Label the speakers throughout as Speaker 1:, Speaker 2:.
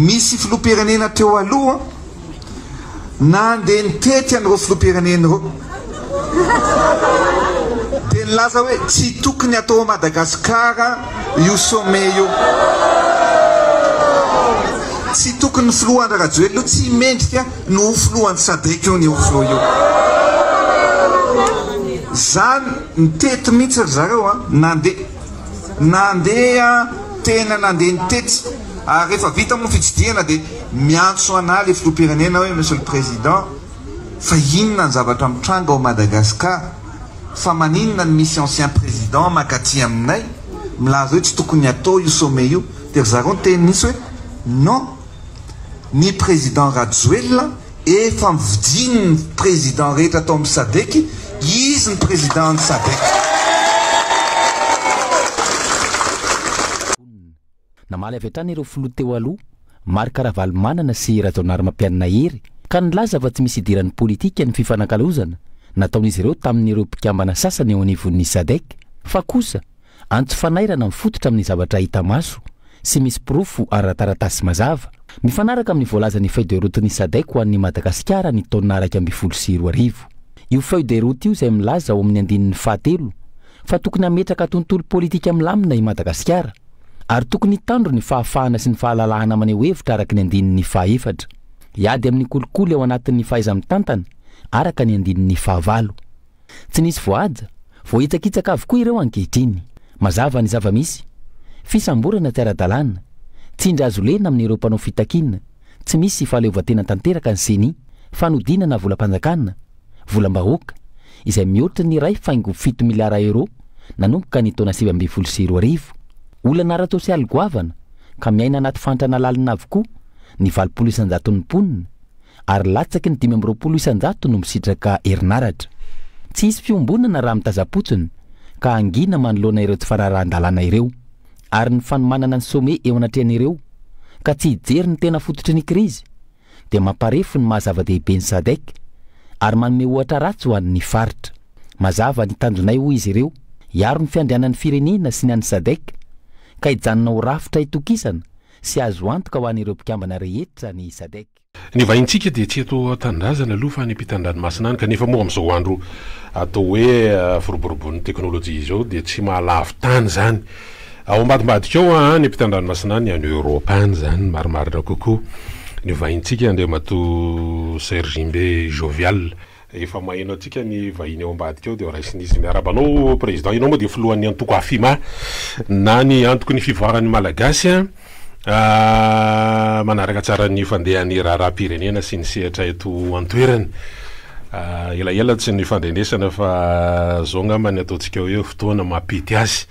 Speaker 1: misy filoham-pirenena teo aloha nandeha nitety an'ireo filoham-pirenena ireo dia nilaza hoe tsy tokony atao Madagasikara io sommet io, tsy tokony filohan Rajoelina io tsy mendrika no filohan SADC io io filoha io. Zany nitety mihitsy ry zareo nandeha tena nandeha nitety. Ary rehefa vita moa fitsidihana dia miantso ana le filoham-pirenena hoe monsieur le président, fa inona ny zavatra mitranga ao Madagasikara, fa maninona ny misy ancien président makaty aminay, milaza hoe tsy tokony atao io sommet io. Dia ry zareo niteny mihitsy hoe non, ny président Rajoelina efa mividiny ny président rehetra atao amin'ny SADC, izy ny président ny SADC.
Speaker 2: Namaly avy hatrany ireo filoha teo aloha Marc Ravalomanana sy Rajaonarimampianina Hery ka nilaza fa tsy misy idiran'ny politika ny fifanankalozana nataon'izy ireo tamin'ireo mpikambana sasany eo anivon'ny SADC, fa kosa antso fanairana mifototra amin'ny zavatra hita maso sy misy pirofo ara-taratasy mazava mifanaraka amin'ny voalazan'ny feuille de route ny SADC ho an'ny Madagasikara ny taona 2024. Io feuille de route io izay milaza ao amin'ny andinin'ny fahatelo fa tokony hametraka tontolo politika milamina i Madagasikara ary tokony hitandro ny fahafahana sy ny fahalalahana maneho hevitra araka ny andinin'ny fahaefatra, hiady amin'ny kolikoly ao anatin'ny fahaiza-mitantana araka ny andinin'ny fahavalo. Tsy nisy voaja, vohitsakitsaka avokoa ireo ankehitriny. Mazava ny zava-misy, fisamborana tsy ara-dalàna, tsindry azo lena amin'ireo mpanao fitakiana, tsy misy fahaleovan-tena tanteraka ny seni, fanodinana volam-panjakana, volam-bahoaka, izay mihoatra ny 2.7 miliara euro nanomboka ny taona 2024. Olana ara-tsosialy goavana ka miaina anaty fantrana lalina avokoa ny 700 ny mponina ary latsaky ny 520 no misitraka herinaratra. Tsy hisy fiombonana raha mitazapotsiny ka angina manoloana ireo tsy fararahan-dalàna ireo ary ny fanomanana ny sommet eo anatrehany ireo ka tsy hijery ny tena fototry ny krizy dia mamparefo ny mahazava-dehibe ny SADC ary manome ohatra ratsy ho an'ny faritra. Mazava ny tanjonay hoy izy ireo hiaro ny fiandrianan'ny firenena sy ny an'ny SADC ka hijanona ho rafitra hitokisana sy azo antoka ho an'ireo mpikambana rehetra ny SADC.
Speaker 3: Ny vahintsika dia tsy atao tandrazana aloha fa ny ampitan-dranomasina any kanefa moa amin'izao andro atao hoe firoborobon'ny teknôlôjia izao dia tsy mahalavo tany zany. Ao ambadimbadika ao ny ampitan-dranomasina any any Europa any zany marimarina kokoa. Ny vahintsika andeha mato Sergimbe Jovial efa maheno atsika ny vahiny ao ambadika ao dia raisinizy miarabanao président inao moa dia filohan'ny antoko afima na ny antoko ny fivoaran'ny malagasy manaraka tsara ny fandehan'ny raharaham-pirenena sy ny sehatra eto antoerany. Elaela tsy ny fandendesana fa zao ngamba ny ataontsika hoe fotoana mampity azy.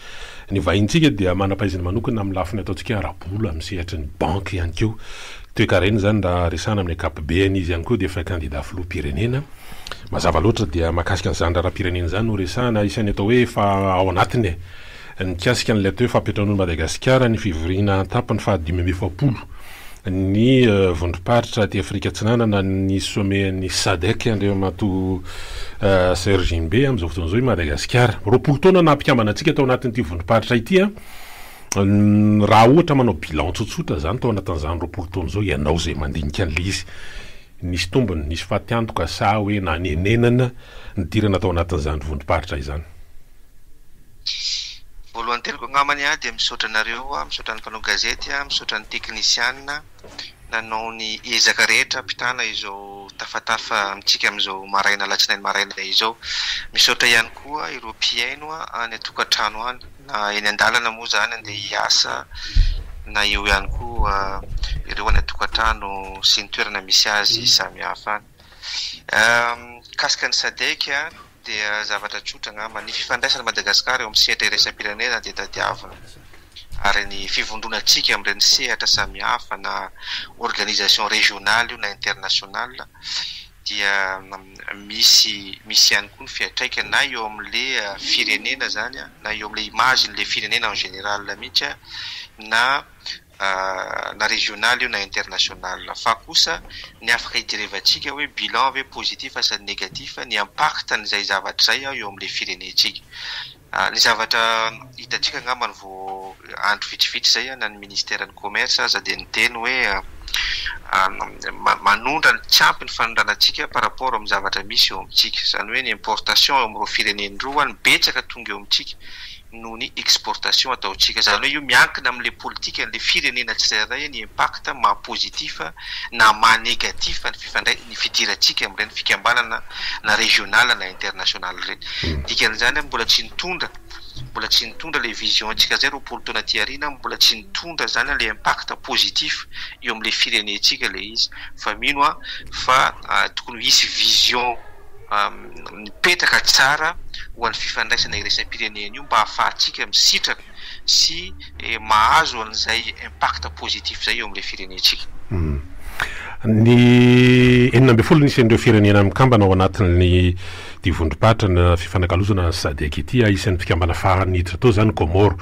Speaker 3: Ny vahintsika dia manam-pahaizana manokana amin'ny lafiny ataontsika arabola amin'ny sehatra ny banky ihany keo. Toekareny zany raha resana amin'ny ankapobeny izy ihany koa dia efa candidat filoha-pirenena. Mazava loatra dia mahakasika an'izany raharaham-pirenena zany no resana isan'ny atao hoe efa ao anatiny nikasika an'ilay atao hoe fampietran'ny Madagasikara ny fivoriana tapany fa 2020 ny vondrom-paritra aty Afrika Atsinanana ny sommet ny SADC andeo mato Sergimbe amin'izao fotoana izao i Madagasikara. 20 taona nampikambana antsika tao anatin'ity vondrom-paritra ity raha ohatra manao bilan tsotsotra zany tao anatin'izany 20 taona izao ianao zay mandinika an'ilay izy. Nisy tombony, nisy fatiantoka sa hoe nanenenana ny dirana tao anatin'izany vondrom-paritra izany.
Speaker 4: Voalohany teloko ngamany dia misaotra anareo, misaotra ny mpanao gazety, misaotra ny teknisianina nanao ny ezaka rehetra ampitana izao tafatafa amintsika amin'izao maraina alatsinainy maraina izao. Misaotra ihany koa ireo mpiaino any atokantrano any na eny an-dalana moa zany andeha hiasa na eo ihany koa ireo any atokantrano sy ny toerana misy azy samihafa. Kasika ny SADC dia zavatra tsotra ngamba ny fifandraisana Madagasikara eo amin'ny sehatra iraisam-pirenena dia tadiavina ary ny fivondronantsika amin'ireny sehatra samihafa na organisation régionale na internationale dia misy ihany koa ny fiantraikany na eo amin'le firenena zany na eo amin'le imagen'le firenena en général mihitsy na régional io na international. Fa kosa ny afaka hijerevantsika hoe bilan hoe positif sa négatif ny impact n'izay zavatra zay eo amin'le firenentsika. Ny zavatra hitantsika ngamba ny andro vitsivitsy zay na ny ministère ny commerce aza dia niteny hoe manondra ny tsampy ny fanondranantsika par rapport amin'ny zavatra misy eo amintsika zany hoe ny importation eo amin'ireo firenenindroa ny betsaka tonga eo amintsika noho ny exportation ataontsika zany hoe io miankina amin'le politika n'le firenena tsirairay ny impact ma positif na ma négatif ny fidirantsika amin'ireny fikambanana na régional na international reny dikan'izany mbola tsy nitondra le vision antsika zay roapolo taona ty arina mbola tsy nitondra zany le impact positif eo amin'le firenentsika le izy fa mino fa tokony hisy vision mipetraka tsara ho an'ny fifandraisana iraisam-pirenena io mba ahafahantsika misitraka sy mahazo an'izay impact positif zay eo amin'le firenentsika.
Speaker 3: Ny 12 isan'ireo firenena mikambana ao anatin'ny divondrom-patrana fifanankalozana SADC ity isan'ny fikambana farany hiditra tao zany Comore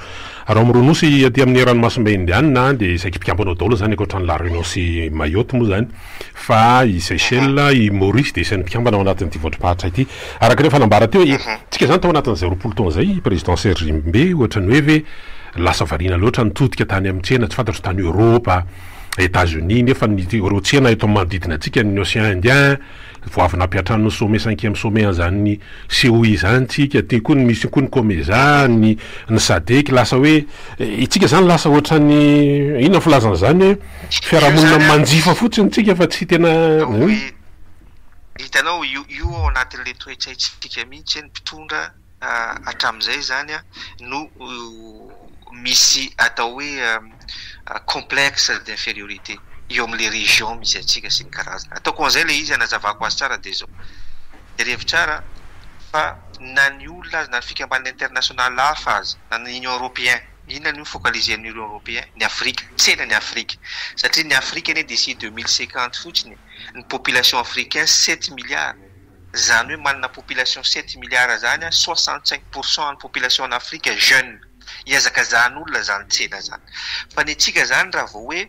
Speaker 3: raha mironosy aty amin'ny ranomasimbe indiana dia isaky mpikambanao daholo zany ankoatran'ny La Réunion sy Mayotte moa zany fa i Seychelles i Maurice dia isan'ny mpikambana ao anatin'ny divondrom-patra ity araka ireo fanambara teo tsika zany tao anatin'izay 20 taona zay président Serge Imbe ohatrany hoe ve lasa variana loatra nitodika tany amin'ny tsena tsy fantatro tany Europa États-Unis nefa ireo tsena eto manodidina antsika ny Océan Indien vao avy nampiatrano ny sommet 5e sommet zany COI zany tsika ty koa misy koa ny COMESA ny SADC lasa hoe itsika zany lasa ohatrany inona filazana zany hoe fiarahamonina manjifa fotsiny tsika fa tsy tena
Speaker 4: hitanao io ao anatin'le toetsaitsika mihitsy ny mpitondra hatramin'izay zany no misy atao hoe complexe d'infériorité eo amin'le région misy atsika sy ny karazana ataoko an'izay le izy anazavako azy tsara dia zao rievy tsara fa na ny olona azy na ny fikambanana international hafa azy na ny Union Européen inona ny focaliser ny Union Européen ny Afrique tsena ny Afrique satria ny Afrique anie d'ici 2050 fotsiny ny population africaine 7 milliards zany hoe manana population 7 milliards zany 65% ny population en Afrique jeune iazaka zany olona zany tsena zany fa ny tsika zany raha vao hoe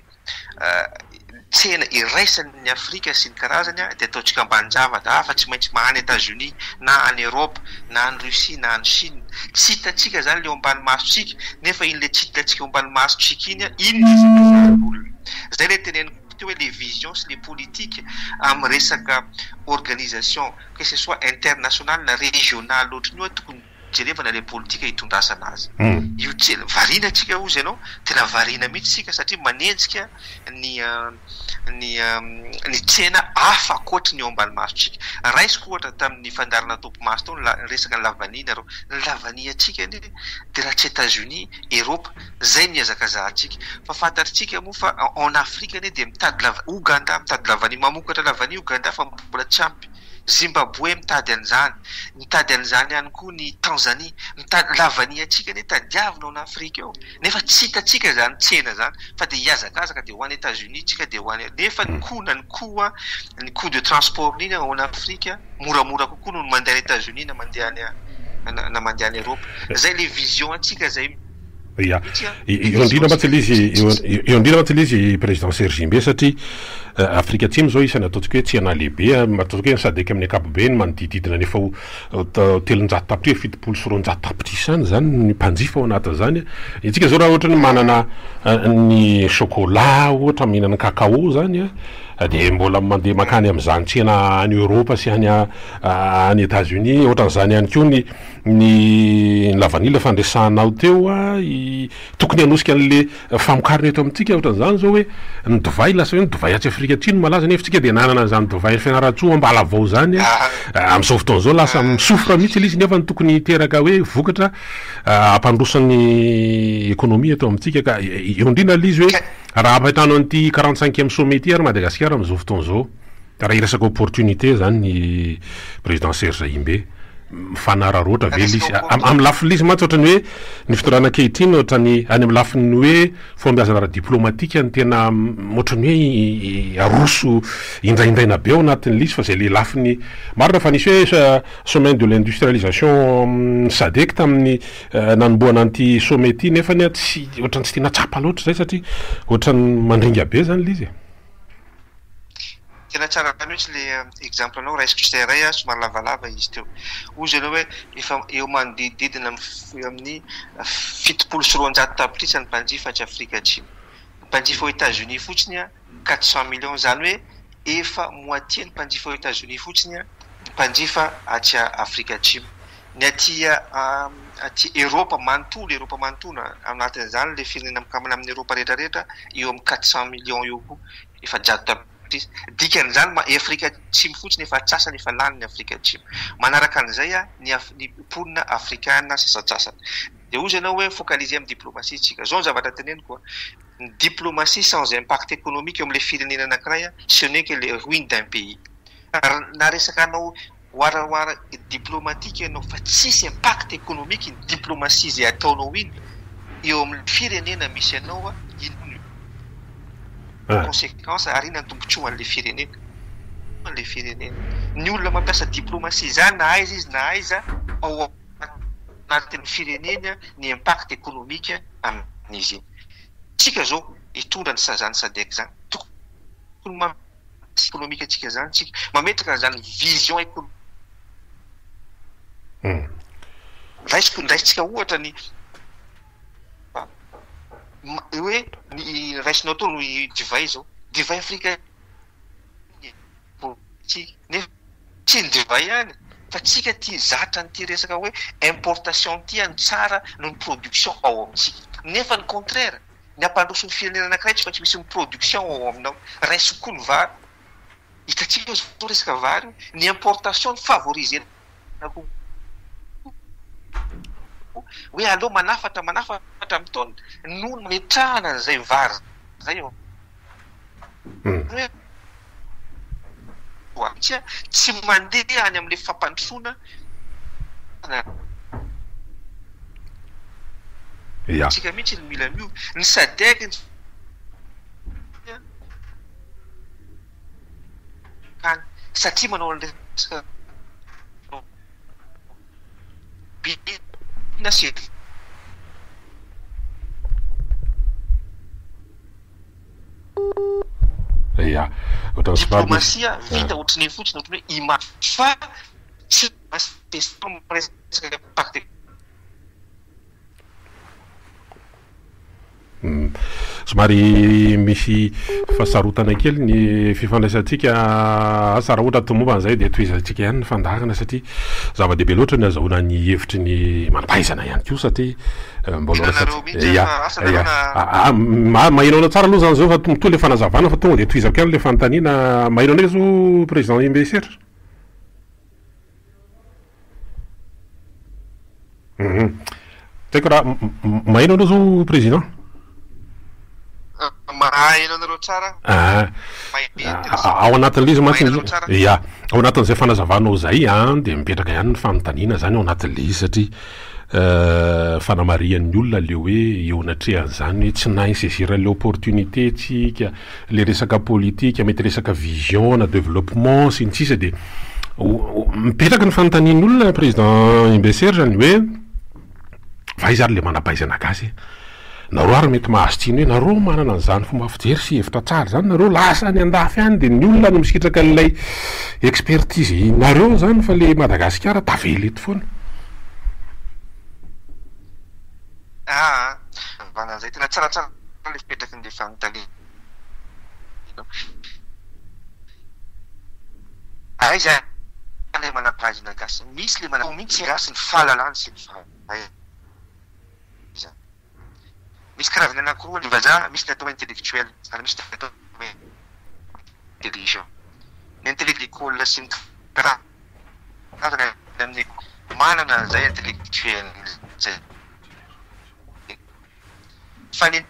Speaker 4: tsena iraisan'ny Afrika sy ny karazany dia ataontsika ambaninjavatra fa tsy maintsy mahany États-Unis na any Europe na any Russie na any Chine tsy hitantsika zany le ao ambany masotsika nefa iny le tsy hitantsika ao ambany masotsika iny olona zay le teneniko hoe les visions sy les politiques amin'ny resaka organisation que ce soit international na régional ohatry ny hoe tokony jerevana le politika hitondrasana azy io variana atsika ozy ianao tena variana mihitsy sika satria manenjika ny tsena hafa koatra ny eo ambany masotsika raisiko ohatra tamin'ny fandarana topomaso tao ny resaka ny lavanina reo ny lavania atsika anie dia raha tsy États-Unis Europe zay niazakazahantsika fa fantatritsika moa fa en Afrique anie dia mitady Ouganda mitady lavania mamokatra lavania Ouganda fa mbola tsy ampy Zimbabwe mitady an'izany ihany koa ny Tanzanie mitady lavania atsika anie tadiavina ao Afrika eo nefa tsy hitatsika zany tsena zany fa dia hiazakazaka dia ho any États-Unis tsika dia ho any nefa ny coût de transport niny ao Afrika moramora kokoa no mandeha any États-Unis na mandeha any Europe zay le vision atsika zay
Speaker 3: eo indrindra matsy izy président Serge Imbe satria Afrika Atsimo zao isany ataontsika hoe tsena lehibe ataontsika hoe ny SADC amin'ny ankapobeny manodididina nefa telonjato tapitrisa fitopolo sy roanjato tapitrisa any zany ny mpanjifa ao anatin'izany itsika zao raha ohatra ny manana ny chocolat ohatra mihinana cacao zany dia mbola mandeha makany amin'izany tsena any Europa sy any États-Unis ohatran'izany ihany koa ny lavanila fandresanao teo tokony hanosika an'le famokarina eto amintsika ohatran'izany zao hoe ny divay lasa hoe ny divay atsy Afrika Atsimo malaza nefa tsika dia nanana an'izany divay fianaratsoa ambala avao zany amin'izao fotoana zao lasa misofra mihitsy ilay izy nefa ny tokony hiteraka hoe vokatra hampandrosan'ny ekonomia eto amintsika ka eo indrindra ilay izy hoe raha ampahitanao an'ity 45e sommet ity ary Madagasikara amin'izao fotoana zao raha iresaka opportunité zany ny président Serge Imbe mifanararoatra vely izy amin'ny lafiny izy matsy ohatrany hoe ny fitorana ankehitriny ohatrany any amin'ny lafiny hoe fombiazana ara-diplomatika ny tena ohatrany hoe aroso indraindraina be ao anatin'le izy fa zay le lafiny marina fa nisy hoe sommet de l'industrialisation SADC tamin'ny nanomboana an'ity sommet ity nefa ny tsy ohatrany tsy tena tsapa loatra zay satria ohatrany mandringa be zany le izy
Speaker 4: tena tsara mihitsy le exemple anao raisiko sy ray somary lavalava izy teo ozy ianao hoe efa eo manodidididina amin'ny fitopolo sy roanjato tapitrisa ny mpanjifa tsy Afrika Atsimo ny mpanjifa ao États-Unis fotsiny 400 millions zany hoe efa moitié ny mpanjifa ao États-Unis fotsiny mpanjifa aty Afrika Atsimo. Ny aty Eropa manontolo anatin'izany le firenena mikambana amin'ny Eropa rehetrarehetra eo amin'ny 400 millions eo koa efa jato dikan'izany Afrika Atsimo fotsiny efa atsasany efa lany ny Afrika Atsimo. Manaraka an'izay ny ponina afrikana sasasasany. De hozy ianao hoe focaliser amin'ny diplomatie tsika. Zao ny zavatra teneniko ny diplomatie sans impact économique eo amin'le firenena anankiray ce n'est que le ruine d'un pays. Na resaka anao oaraoara diplomatique ianao fa tsisy impact économique ny diplomatie zay ataonao iny eo amin'ny firenena misy ianao conséquence ary nantombotsoa an'le firenena. Ny olona mampiasa diplomatie zany na aiza izy na aiza ao anatin'ny firenena ny impact économique amin'izy iny. Tsika zao hitondra ny sazany sadek zany tokony économique atsika zany tsika mametraka zany vision économique. Raisitsika ohatra ny hoe ny raisinao to ny divay zao divay Afrika tsy ny divay ihany fa tsika ty zatra nyty resaka hoe importation ty any tsara no ny production ao amintsika. Nefa ny contraire ny ampandroso ny firenena anankiray tsy fa tsy misy ny production ao aminao raiso koa ny vary hitatsika zao resaka vary ny importation ny favoriser hoe aloha manafatra amin'ny taona no metrahana an'izay vary zay eo. Tsy mandeha any amin'le fampandrosoana tsika mihitsy ny mila mio ny sadek satria manao an'resaka nasety diplomatia vita ohatrany fotsiny ohatrany hoe image fa tsy resaka
Speaker 3: somary misy fasarotana kely ny fifandraisantsika sara ohatra tomomba an'izay dia toizantsika ihany ny fandarana satria zava-dehibe loatra ny azahoana ny hevitry ny manampaizana ihany koa satria mbola mahinao tsara aloha zany zao fa toa le fanazavana fa tonga dia toizako ihany le fanontaniana mahinao ndraiky zao président Imbesera. Taiko raha mahinao anao zao président ao anatin'le izy matsy ia ao anatin'izay fanazavanao zay dia mipetraka ihany ny fanontaniana zany ao anatin'le izy satria fanamarian'ny olona le hoe eo anatrehan'izany hoe tsy nainsaisir le opportunité tsika le resaka politika mety resaka vision na développement sy ny tsisa dia mipetraka ny fanontanian'ny olona président Imbesera zany hoe va izy ary le manampaizana gasy nareo ary mety mahazotiany hoe nareo manana an'izany fomba fijery sy hevitra tsara zany nareo lasa ny andafy any dia ny olona no misitraka n'ilay expertise nareo zany fa le Madagasikara tavela eto foana.
Speaker 4: Vanazay tena tsaratsara le fipetraky n'le fanontaniana aiza le manapahizina gasy misy le mihitsy gasy ny fahalalany sy ny fahalalana misy karazany anankiroa ny vazaha misy ny atao intellectuel ary misy ny atao intelligent. Ny intellectuel sy ny karazana amin'ny manana zay intellectuel zay fa ny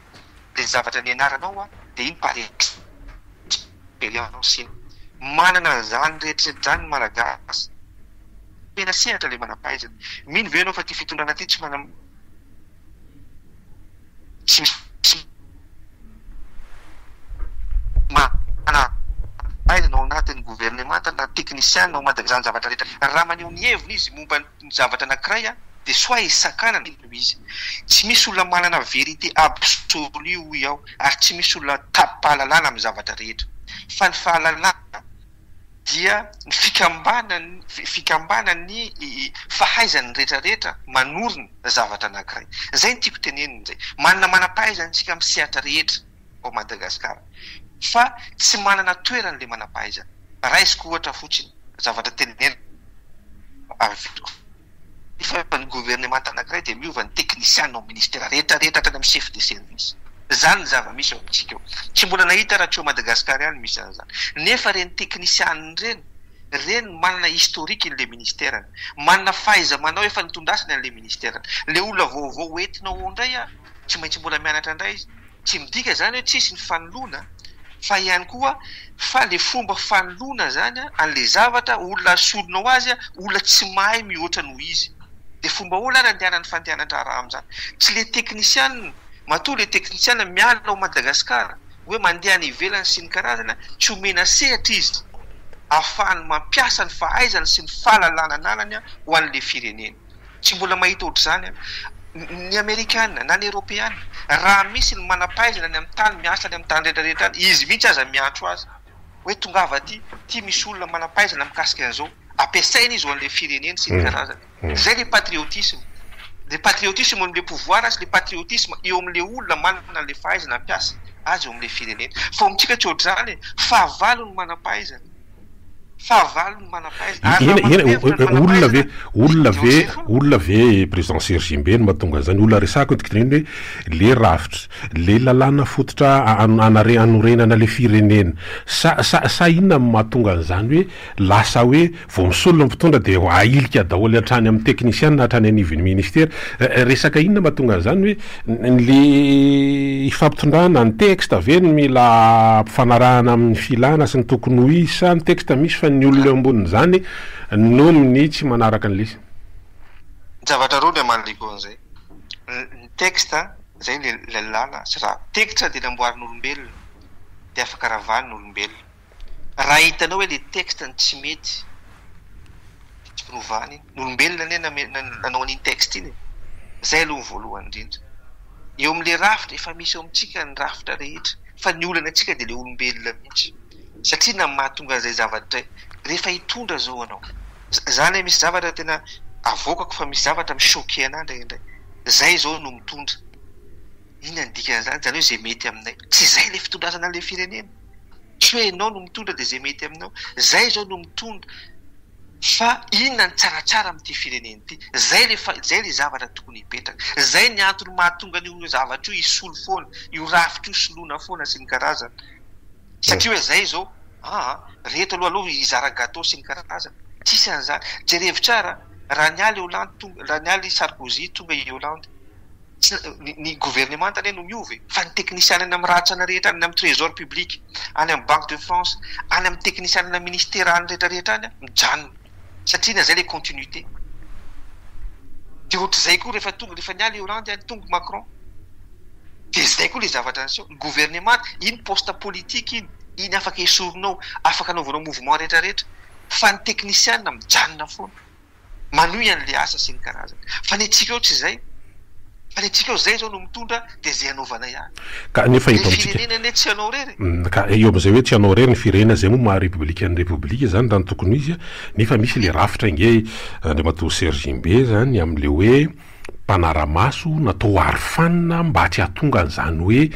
Speaker 4: zavatra ny anaranao dia iny par expérience manana zany rehetra zany malagasy tena sehatra le manampaizana mino ve anao fa ty fitondrana ty tsy mana aizanao anatin'ny gouvernement na technicien nao madagazany zavatra rehetra raha maneho ny heviny izy momba ny zavatra anankiray dia soit isakanana izy tsy misy olona manana vérité absolue hoy ao ary tsy misy olona tapa-pahalalana amin'ny zavatra rehetra fa ny fahalalana dia ny fikambanany fahaizany rehetrarehetra manorina zavatra anankiray zay ny tiako teneniny zay manana manampahaizany tsika amin'ny sehatra rehetra ao Madagasikara fa tsy manana toerany le manam-pahaizana. Raisiko ohatra fotsiny zavatra tenenena efa ny gouvernement anankiray dia miova ny teknisiana ao ministera rehetrarehetra tany amin'ny chef de service. Zany ny zava-misy ao amintsika eo. Tsy mbola nahita raha tsy ao Madagasikara ihany misy an'izany. Nefa reny teknisiany reny manana historique-n'le ministerany, manana fahaiza-manao efa nitondrasany an'le ministerany. Le olona vaovao entinao indray tsy maintsy mbola mianatra indray izy. Tsy midika zany hoe tsisy ny fanoloana, fa ihany koa fa le fomba fanoloana zany an'le zavatra olona solonao azy olona tsy mahay mihoatra noho izy. De fomba olona andehanany fandehanatra raha amin'izany. Tsy le teknisiana matoa le teknisiana miala ao Madagasikara hoe mandeha any ivelany sy ny karazana, tsy omena sehatra izy ahafahany mampiasa ny fahaizany sy ny fahalalana ananany ho an'le firenena. Tsy mbola mahita ohatr'izany ny Amerikana na ny Europeana, raha misy ny manam-pahaizana any amin'ny tany miasa any amin'ny tany rehetrarehetra any, izy mihitsy aza miantso azy hoe tongava ty misy olona manam-pahaizana mikasika an'izao, ampiasaina izy ho an'le firenena sy ny karazana. Zay le patriotisme. Le patriotisme amin'le pouvoir sy le patriotisme eo amin'le olona manana le fahaizana ampiasa azy eo amin'le firenena. Fa amintsika tsy ohatr'izany fahavalo ny manam-pahaizana.
Speaker 3: Olona ve président Serge Mbeny mahatonga zany olona resako tikitreny hoe le rafitra le lalàna fototra anorenana le firenena sa inona mahatonga an'izany hoe lasa hoe vao misolona mpitondra de ailika daholo hatrany amin'ny teknisiana hatrany anivon'ny ministera. Resaka inona mahatonga an'izany hoe le ifampitondrana ny texte ve ny mila mpifanarahana amin'ny filana sy ny tokony ho izy sa ny texte misy fa ny olona amboniny zany no ny tsy manaraka an'le
Speaker 4: zavatra roa le maliko an'izay. Ny texte zay le lalàna sy raha texte dia namboarin'olombelona dia afaka ravahan'olombelona. Raha hitanao hoe le texte ny tsy mety tsy pirovany n'olombelona nanao an'iny texte iny. Zay aloha voalohany indrindra. Eo amin'le rafitra efa misy eo amintsika ny rafitra rehetra, fa ny olana antsika dia le olombelona mihitsy. Satria na mahatonga izay zavatra rehefa hitondra zao anao. Zany hoe misy zavatra tena avoakako fa misy zavatra michoqué anahy indraindray. Zay zao no mitondra. Inona ny dikan'izany? Zany hoe zay mety aminay. Tsy zay le fitondrasana an'le firenena. Tsy hoe ianao no mitondra dia zay mety aminao. Zay zao no mitondra. Fa inona ny tsaratsara amin'ity firenena ity? Zay le zavatra tokony hipetraka. Zay ny antony mahatonga io zavatra io hisolo foana, io rafitra io soloina foana sy ny karazana. Satria hoe zay zao rehetra aloha izara gâteau sy ny karazana. Tsisy an'izany. Jerevy tsara raha nialy Hollande raha nialy Sarkozy tonga i Hollande, ny gouvernement tany no miovy, fa ny teknisiana any amin'ny rahatsana rehetra, any amin'ny trésor public, any amin'ny Banque de France, any amin'ny teknisiana any ministera any rehetrarehetra any mijanona. Satria na zay le continuité. Dia ohatr'izay koa rehefa nialy Hollande tonga Macron. Dia zay koa le zavatra an'izao. Ny gouvernement iny poste politique iny afaka esorinao, afaka anaovanao mouvement rehetrarehetra. Fa ny teknisiana mijanona foana. Manohy an'le asa sy ny karazana. Fa ny antsika eo tsy zay. Fa ny antsika eo zay zao no mitondra dia zay anaovana ihany.
Speaker 3: Ka nefa eto
Speaker 4: amintsika firenena ne tsy anao rery.
Speaker 3: Ka eo amin'izay hoe tsy anao rery ny firenena zay moa maha-républicaine république zany raha ny tokony izy nefa misy le rafitra inge Andriamatoa Serge Mbe zany amin'le hoe mpanara-maso natao arofanina mba tsy hahatonga an'izany hoe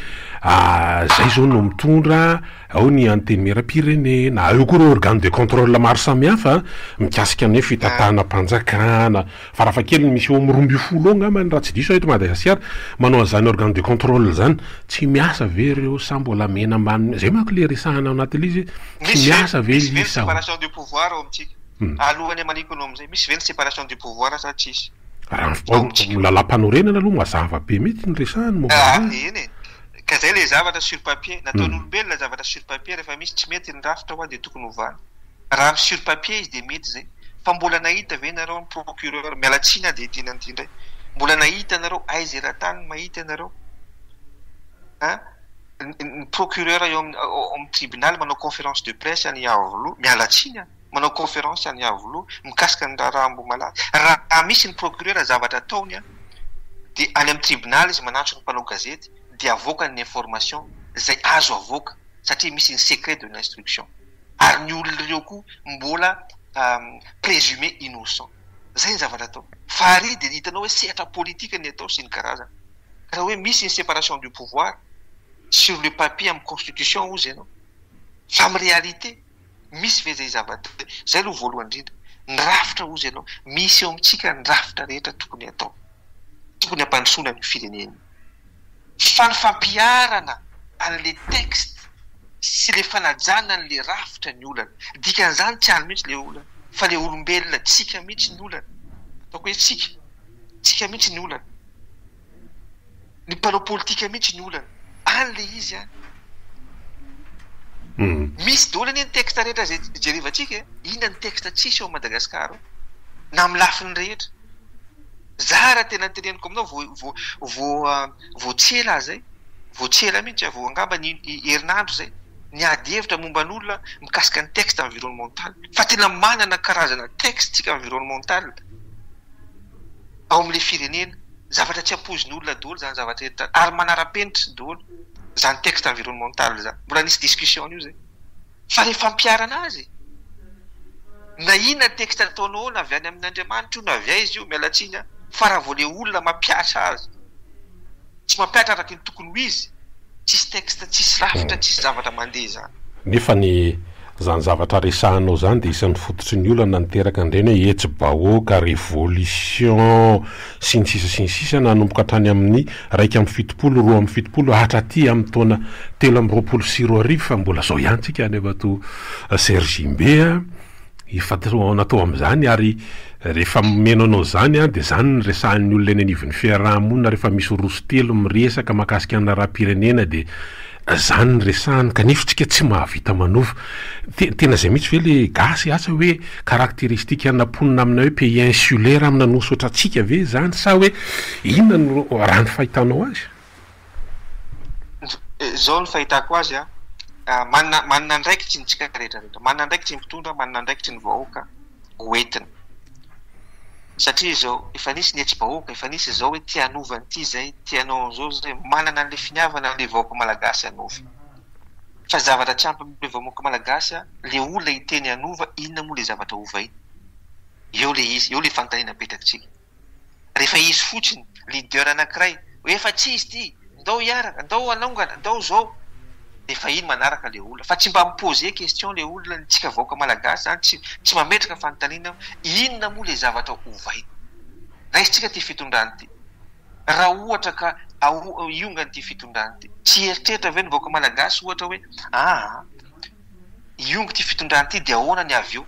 Speaker 3: zay zao no mitondra ao ny antenimieram-pirenena, eo koa organe de contrôle maro samihafa mikasika ny hoe fitatahana mpanjakana. Farafakely misy eo amin'ny 12 angambany raha tsy diso eto Madagasikara manao an'izany organe de contrôle zany. Tsy miasa ve reo sa mbola mena ambany zay manko le resahana ao anatin'le izy tsy miasa ve izy
Speaker 4: séparation du pouvoir ao amintsika. Alohany manikony amin'izay misy ve ny séparation du pouvoir sa tsisy?
Speaker 3: Lalam-panorenana aloha mazava be mety ny resahany mo.
Speaker 4: Eny ka zay le zavatra sur papier nataon'olombelona zavatra sur papier rehefa misy tsy mety ny rafitra ho dia tokony hovana. Raha sur papier izy dia mety zay. Fa mbola nahita ve nareo ny procureur mialatsina dia tiana an'ity indray. Mbola nahita nareo aiza eran-tany mahita nareo ny procureur eo amin'ny tribunal manao conférence de presse any Avoloa mialatsina manao conférence any Avoloa mikasika ny raha mbo malaza. Raha misy ny procureur zavatra ataony dia any amin'ny tribunal izy manatso ny mpanao gazety dia avoaka ny information zay azo avoaka satria misy ny secret de l'instruction. Ary ny olona ireo koa mbola présumé innocent. Zay ny zavatra atao. Fa ary dia hitanao hoe sehatra politika ny atao sy ny karazana. Raha hoe misy une séparation du pouvoir sur le papier amin'ny constitution ozy ianao fa amin'ny réalité misy ve zay zavatra zay aloha voalohany indrindra ny rafitra ozy ianao misy eo amintsika ny rafitra rehetra tokony atao tokony hampandrosoana ny fireneny fa ny fampiarana an'le texte sy le fanajana n'le rafitra ny olana dikan'izany tsy any mihitsy le olana fa le olombelona tsika mihitsy ny olana ataoko hoe tsika mihitsy ny olana ny mpanao politika mihitsy ny olana an'le izy any misy daholo anie ny texte rehetra zay jerevantsika inona ny texte tsisy eo Madagasikara na amin'ny lafiny rehetra zara tena teneniko aminao voatsela zay voatsela mihitsy vo angamba ny herinandro zay ny ady hevitra momba n'olona mikasika ny texte environnemental fa tena manana karazana texte tsika environnemental ao amin'le firenena zavatra tsy ampozin'olona daholo zany zavatra rehetra ary manara-penitra daholo zany texte environnemental zany mbola nisy discussion io zay fa rehefa fampiarana azy na inona texte ataonao na avy any amin'Andriamanitra io na avy aizy io mialatsiny fa raha vao le olona mampiatra azy tsy mampiatra araka ny tokony ho izy tsisy texte tsisy rafitra tsisy zavatra mandeha zany
Speaker 3: nefa ny zany zavatra resahanao zany de isan'ny fototry ny olana niteraka indreny hoe hetsy bahoaka révolution sy ny sisa nanomboka hatrany amin'ny 1.70 roa amby 70 hatraty amin'ny taona 3.20 fa mbola zao ihany tsika any evato Serge Imbe natao am'izany ary rehefa menonao zany de zany ny resahan'ny olona eny anivon'ny fiarahamonina rehefa misy roso telo miresaka makasika ny rahapirenena de zany ny resahany kanefitsika tsy mahavita manova tena zay mihitsy ve le gasy asa hoe caractéristique anaponina amina hoe pays insulaire amina nosotra atsika ve zany sa hoe inona no raha ny fahitanao azy
Speaker 4: zao ny fahitako azy manana ndraikitsy ny tsika rehetrarehetra manana ndraikitsy ny mpitondra manana ndraikitsy ny vahoaka hoentina satria zao efa nisy ny hetsy bahoaka efa nisy zao hoe tia hanovany ity zay tianao zao zay manana an'le finiavana an'le vahoaka malagasy hanova fa zavatra tsy ampy amin'le vahoaka malagasy le olona hiteny hanova inona moa le zavatra hova iny eo le izy eo le fanontaniana petraksika rehefa izy fotsiny leader anankiray efa tsy izy ty ndao hiaraka ndao hanongana ndao zao efa iny manaraka le olona fa tsy mba mipose question le olona ntsika vahoaka malagasy zany tsy mametraka fanontaniana inona moa le zavatra hova iny raisitsika ty fitondrany ty raha ohatra ka iongany ty fitondrany ty tsy eritreritra ve ny vahoaka malagasy ohatra hoe iongy ty fitondrany ty de ahoana ny avy eo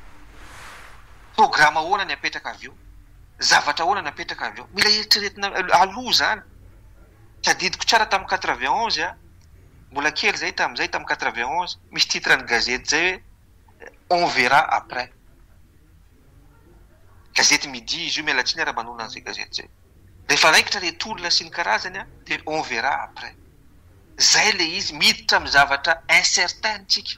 Speaker 4: programa ahoana ny apetraka avy eo zavatra ahoana ny apetraka avy eo mila eritreretina aloha zany tsy adidiko tsara tamin'ny 91 mbola kely zay tamin'izay tamin'ny 91 misy titre ny gazety zay hoe on verra après gazety midi izy io mialatsiny raha manona an'izay gazety zay rehefa raikitra retolona sy ny karazany de on verra après zay le izy miditra amin'ny zavatra incertain tsika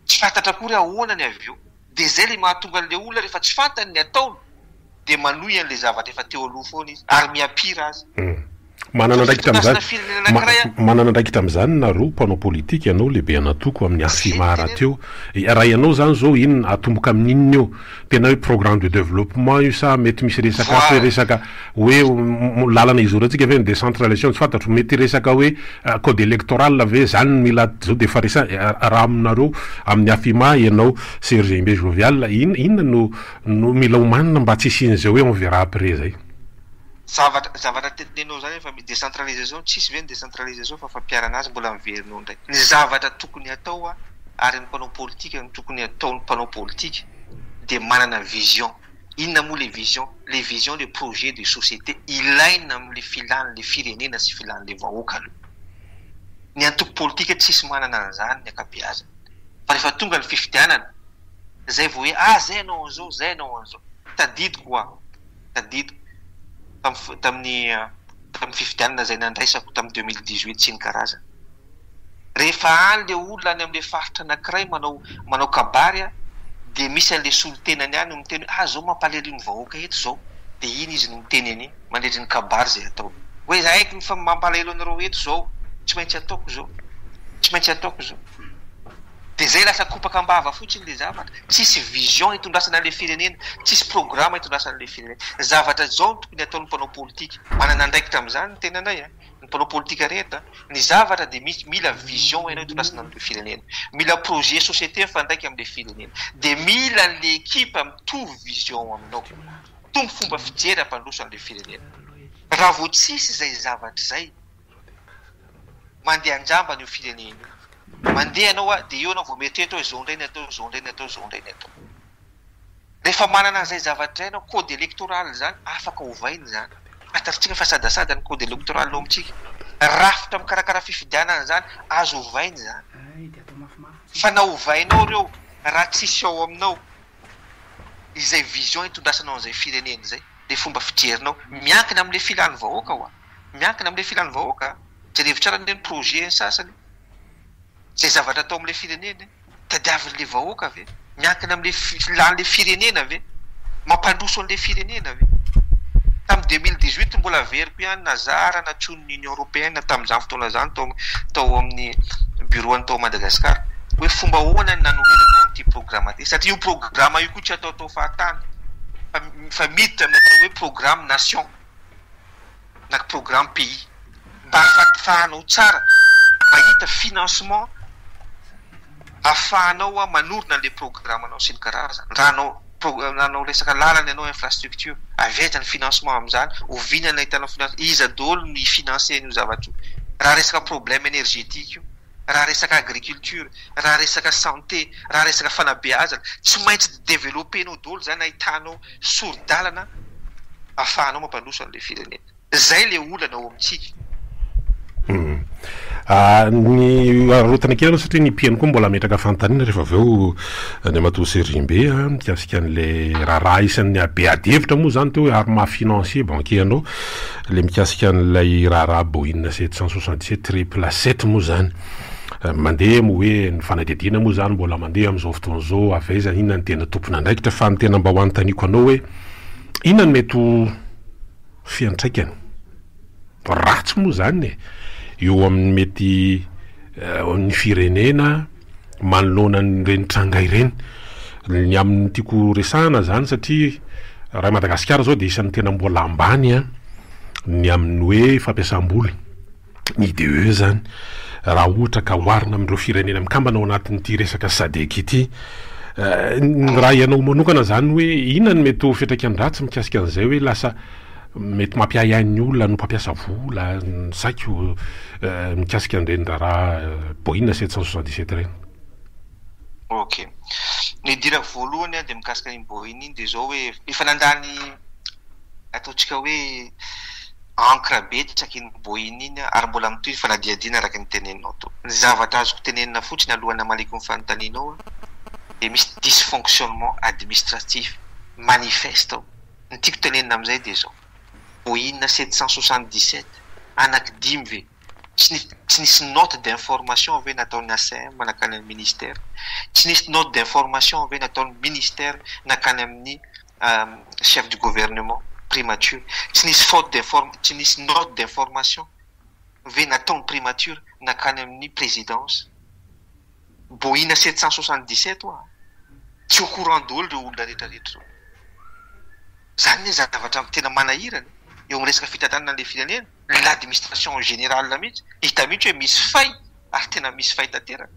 Speaker 4: tsy fantatra kory ahoana ny avy eo de zay le mahatonga an'le olona rehefa tsy fantany ny ataony de manohy an'le zavatra efa teo aloha foana izy ary miapira azy
Speaker 3: manana ndraikitra am'izany nareo mpanao politika ianao lehibe anatoko amin'ny afimara teo raha ianao zany zao inona atomboka amin'inona eo tena hoe programme de développement io sa mety misy resaka hoe resaka hoe lalana izy atsika ve ny décentralisation tsy fantatro mety resaka hoe code électoral ve zany mila zao de fa raha aminareo amin'ny afima ianao Serge Imbe Jovial inona no mila homanina mba tsy isin'izay hoe on verra après zay
Speaker 4: zavatra tetinenao zany fa décentralisation tsisy ve ny décentralisation fa fampiarana azy mbola miverinao ndray ny zavatra tokony atao ary ny mpanao politika ny tokony atao ny mpanao politika de manana vision inona moa le vision les projets de société ilaina am'le filan'le firenena sy filan'le vahoaka aloha ny antoko politika tsisy manana an'izany ny akabeazany fa rehefa tonga ny fifidianana zay vo hoe zay anao an'izao zay anao an'izao tadidiko tamin'ny fifidianana zay nandraisako tamin'ny 2018 sy ny karazana rehefa any le olona any amin'le faritra anankiray manao kabary de misy an'le solotenany any miteny zao mampalely ny vahoaka eto zao de iny izy no miteny any mandrendry ny kabary zay atao hoe zaiky fa mampalelo anareo eto zao tsy maintsy ataoko zao de zay lasa kopaka ambava fotsiny le zavatra tsisy vision hitondrasana le firenena tsisy programme hitondrasana le firenena zavatra zao tokony ataon'ny mpanao politika manana ndraikitra am'izany ny tenanay ny mpanao politika rehetra ny zavatra dia mila vision ianao itondrasana amin'le firenena, mila projet société mifandaiky amin'le firenena, dia mila n'le ekipa mitovy vision aminao, mitovy fomba fijery ampandroso an'le firenena. Raha vao tsisy izay zavatra izay mandeha anjamba n'io firenena mandeha anao a dia eo anao vao mieritreritro hoe zao indrainy atao, zao indrainy atao, zao indrainy atao. Rehefa manana an'izay zavatra ianao, code électoral zany afaka hovainy zany. Ataritsika fa sadasada ny code électoral ao amintsika, rafitra mikarakara fifidianana zany azo hovainy zany. Fa na hovainao reo raha tsisy ao aminao izay vision itondrasanao an'izay firenena izay, le fomba fijerinao miankina amin'le filan'ny vahoaka hoa, miankina amin'le filan'ny vahoaka. Jerevy tsara n'ireny projet ny sasany, zay zavatra atao amin'le firenena tadiavin'le vahoaka ve, miankina amin'le filan'le firenena ve, mampandroso an'le firenena ve. Tamin'ny 2018 mbola veriko ihany nazara na tson'ny Union Européenne tamin'izany fotoana zany tao amin'ny bureau tao Madagasikara hoe fomba ahoana nanorenanao an'ity programme ty, satria io programme io koa tsy atao fahatany fa miditra amin'ny atao hoe programme nation na programme pays, mba ahafahanao tsara mahita financement ahafahanao manorina le programme anao sy ny karazany. Raha anao resaka lalana ianao infrastructure aveta ny financement amin'izany, ovinana hitanao financement, iza daholo ny financer io zavatra io. Raha resaka problème énergétique io, raha resaka agriculture, raha resaka santé, raha resaka fanabeazana, tsy maintsy développenao daholo zany ahitanao soro-dalana ahafahanao mampandroso an'le firenena. Zay le olana ao amintsika.
Speaker 3: Ny arotana kely satria ny piany koa mbola metraka fantaniana rehefa avy eo ny amatoa Serimbe mikasika an'le raha isan'ny abeadevitra moa zany teo hoe armement financier banquier-nao le mikasika an'ilay raha Boeing 767 moa zany mandeha mo hoe ny fanadidina moa zany mbola mandeha amin'izao fotoana zao avaiza inona ny tena tompona andraikitra fa ny tena mba ho antaniko anao hoe inona ny mety ho fiantraikany ratsy moa zany eo amin'ny mety ny firenena manoloana n'ireny tranga ireny ny amin'ny tiako resahana zany satria raha Madagasikara zao dia isan'ny tena mbola ambany ny amin'ny hoe fampiasam-bola ny IDE zany raha ohatra ka oharina amin'ireo firenena mikambana ao anatin'ity resaka SADC ity. Raha ianao manokana zany hoe inona ny mety ho fiantraikany ratsy mikasika an'izay hoe lasa mety mampiahiahin'ny olona no mpampiasa vola saiko mikasika an'ireny raha Boeing 767 reny.
Speaker 4: Ok, ny dirako voalohany dia mikasika ny Boeing iny dia zao hoe efa nandany ataontsika hoe encre be tsaky ny Boeing iny ary mbola mitohy fanadiadiana araka ny teneninao to. Ny zavatra azoko tenenina fotsiny alohana maliko ny fanontanianao dia misy dysfonctionnement administratif manifeste ao. Ny tiako tenenina amin'izay dia zao Boeing 777 anaky 5 ve tsy nisy note d'information ve nataon'ny ACM nakany amin'ny ministère, tsy nisy note d'information ve nataon'ny ministère nakany amin'ny chef du gouvernement primature, tsy nisy note d'information ve nataon'ny primature nakany amin'ny présidence. Boeing 777 oa tsy au courant daholo reo olona rehetrarehetra zany zavatra tena manahirana eo amin'ny resaka fitantanana an'le firenena. L'administration générale mihitsy hita mihitsy hoe misy fay ary tena misy fay tanteraka.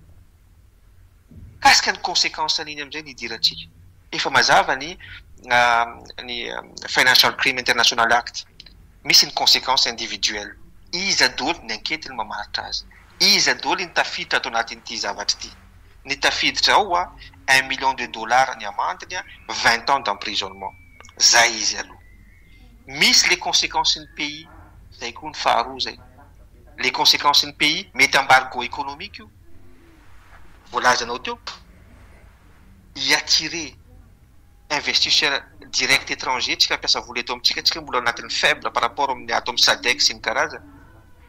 Speaker 4: Kasika ny conséquence an'iny amin'izay ny idirantsika efa mazava ny Financial Crime International Act, misy ny conséquence individuelle. Iza daholo ny ankety ny mamaritra azy, iza daholo ny tafiditra ato anatin'ity zavatra ity. Ny tafiditra ao $1 million ny amandiny 20 ans d'emprisonnement. Zay izy aloha. Misy les conséquences ny pays, zay koa ny faharoa zay. Les conséquences ny pays, mety embargo économique io. Voalazanao teo, y attirer investisseurs direct étranger, tsika ampiasa vola eto amintsika, tsika mbola anatin'ny faible par rapport amin'ny ato amin'ny SADC sy ny karazana.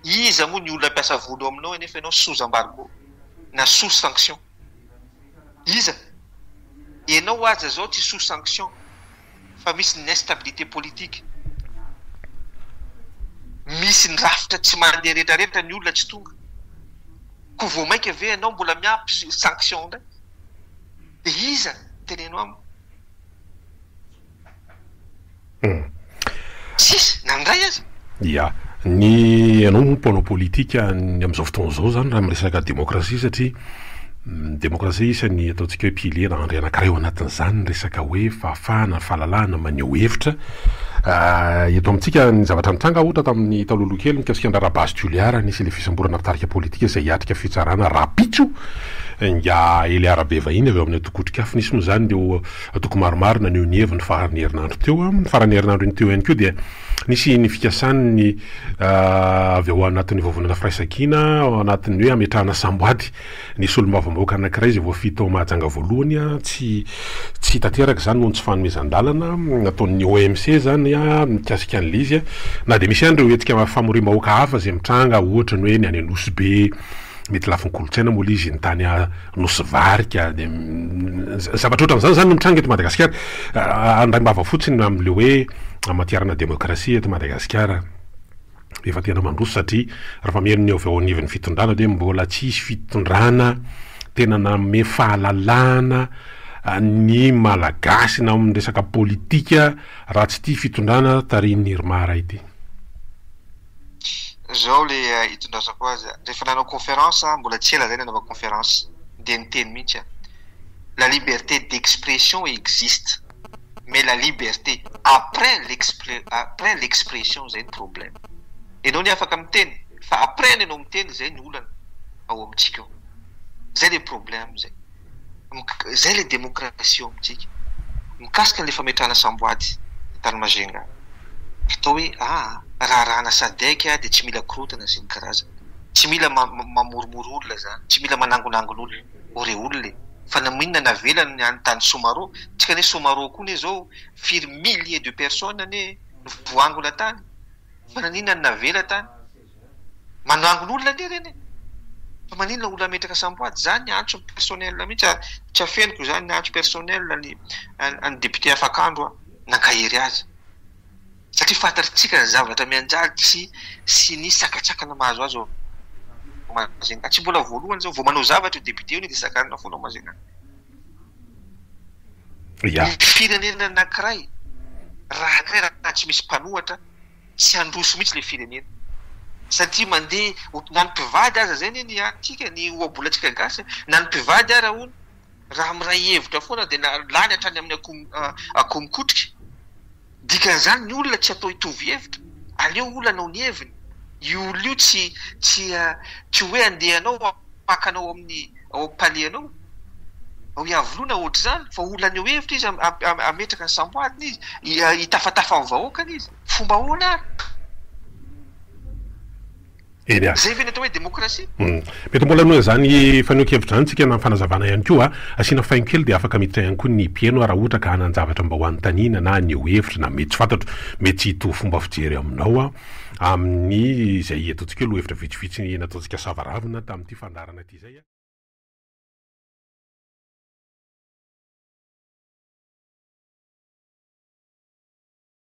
Speaker 4: Iza moa ny olona ampiasa vola aminao nefa ianao sous embargo na sous sanction. Iza ianao aza zao tsy sous sanction fa misy ny instabilité politique, misy ny rafitra tsy mandeha rehetrarehetra ny olona tsy tonga ko vo mainka ve ianao mbola miampy sanction ndray. Dia iza tenenao aminy sisy nandray azy.
Speaker 3: Ya ny anao mponao politika ny am'izao fotoana zao zany raha miresaka demokrasia satria demokrasia isany ataontsika hoe pilier andry anankiray ao anatin'izany ny resaka hoe fahafahana fahalalahana maneho hevitra eto amintsika ny zavatra nitranga ohatra tamin'ny taloloha kely mikasika andrara base tuliara nisy le fisamborana pitarika politika izay hiatrika fitsarana rapitso nga ely arabe vahiny avy eo amin'ny atokotrikafo nisy moa zany deo atoko maromaro naneho ny heviny farany herinandro teo ny farany herinandro iny teo ihany koa dia nisy ny fikasany ny avy ao anatin'ny vovonana firaisakina ao anatin'ny hoe ametrahana samboady nisy olo-mavambaoka anankiray izay voafito ao mahajanga voalohany a tsy tanteraka zany noho ny tsy fanomezan-dalana ataon'ny OMC zany a mikasika an'le izy a na de misy ihany reo etika famoriam-bahoaka hafa izay mitranga ohatra ny hoe ny any anosy be mety lafiny kolotsaina moa izy ny tany nosy varika de zavatra ohatran'izany zany no mitranga eto Madagasikara andray-mbava fotsiny am'le hoe amatiarana demokrasia eto Madagasikara efa tena mandroso satria raha meno ny avy ao anivon'ny fitondrana de mbola tsisy fitondrana tena nanome fahalalahana ny malagasy na amin'ny resaka politika raha tsy tia fitondrana tarin'ny Irmara ity
Speaker 4: zao le hitondrasako azy rehefa nanao conférence mbola tsy ela zay nanao conférence de niteny mihitsy la liberté d'expression existe mais la liberté après l'expression zay ny problème enao ny afaka miteny fa après ny anao miteny zay ny olana ao amintsika ao zay le problème zay le démocratie ao amintsika mikasika le fametrahana samboady Talmazenga atao hoe raharahana sadeka de tsy mila korotana zay ny karazana tsy mila mamoromoro olona zany tsy mila manangonangon'olona ore olona fa naminona navelany ny any tany Somaro tsika ne Somaro koa ne zao firy milliers de personnes ne voangona tany fa naninona ny navela tany manangon'olona ne reny fa maninona olona metraka samboady zany ny antso personnel mihitsy tsy afeniko zany ny antso personnel ny député afakandro nankahery azy satria fantatritsika ny zavatra mianjaly sy ny sakatsakana mahazo azy Mazena tsy mbola voalohany zao vao manao zavatra député io ny sakanina foana Mazena firenena anankiray raha tsy misy mpanohatra tsy androso mihitsy le firenena satria mandeha na ny mpivady aza zay ny atika ny oabolatsika gasy na ny mpivady ara ony raha miray hevitra foana de lany hatrany amin'ny akomikotrika dikan'izany ny olona tsy atao hitovy hevitra aleo olona anao ny heviny io olo io tsy hoe andehanao makanao amin'ny ao palianao ao iavoloana ohatry zany fa olona ny hevitra izy ametraka ny samboadiny izy hitafatafa amin'ny vahoakany izy fomba ahoana zay ve natao hoe demokrasia
Speaker 3: mety mbola noa zany faneho-kevitra zany tsika na fanazavana ihany koa asiana faino kely de afaka miditra ihany koa ny mpieno raha ohatra ka hanan-javatra mba ho an'ny tanina na ny hevitra na mety tsy fantatro mety tsy hito fomba fijery aminao amin'ny zay ataontsika hoe lohevitra vitsivitsy nataontsika savaravina tamin'ity fandarana ity zay